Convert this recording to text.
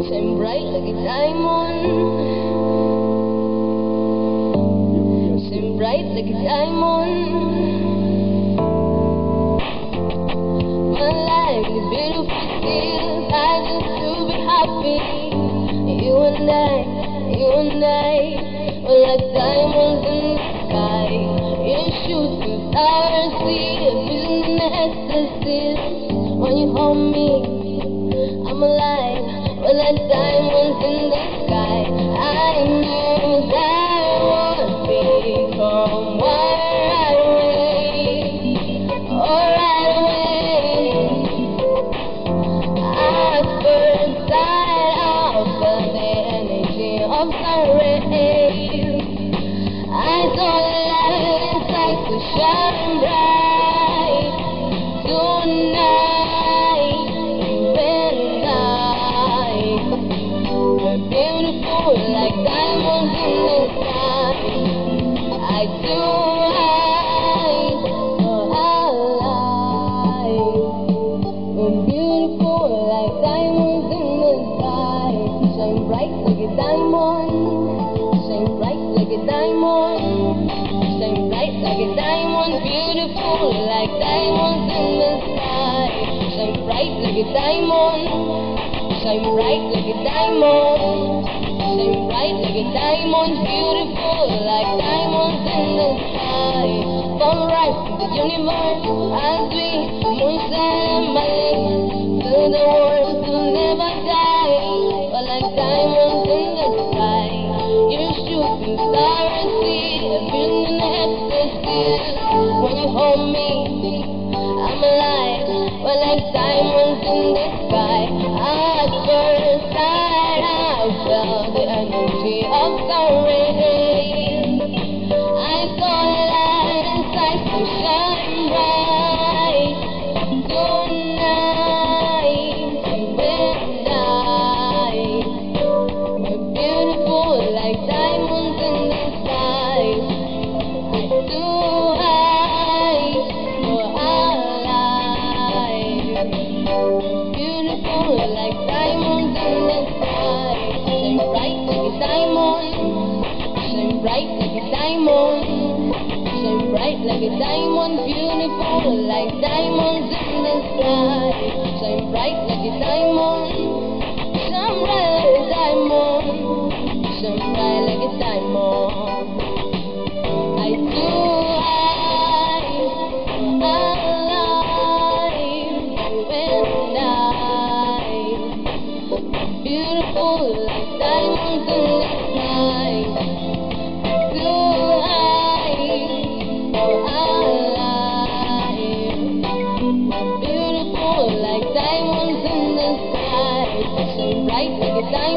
Shine bright like a diamond. Shine bright like a diamond. My life is beautiful still. I just to be happy. You and I are like diamonds in the sky. You shoot the stars, see a vision in the ecstasy. When you hold me, I'm alive. We're like diamonds in the sky. I knew that I would become one right away. Oh, right away. At first sight, I felt the energy of sun rays. I saw the light inside to shine bright. Tonight, you and we're beautiful like diamonds in the sky. I do for our life. We're beautiful like diamonds in the sky. Shine bright like a diamond. Shine bright like a diamond. Shine bright like a diamond. Beautiful like diamonds in the sky. Shine bright like a diamond. Shine bright like a diamond. Shine bright like a diamond. Beautiful like diamonds in the sky. Come rise to the universe as we moonshine and Malik. Fill the world to never die. But like diamonds in the sky, you're shooting stars and see a vision in the ecstasy. When you hold me, I'm alive. We're like diamonds in the sky. At first sight, I felt the energy of sun rays. I saw the light inside to shine bright. Tonight, you and we're beautiful like diamonds in the sky. I do for our life. Beautiful like diamonds in the sky. Shine bright like a diamond. Shine bright like a diamond. Shine bright like a diamond. Beautiful like diamonds in the sky. Shine bright like a diamond. Shine bright like a diamond. Shine bright like a diamond. I do beautiful like diamonds in the sky. Blue eyes for our life. Beautiful like diamonds in the sky. Shine bright like a diamond.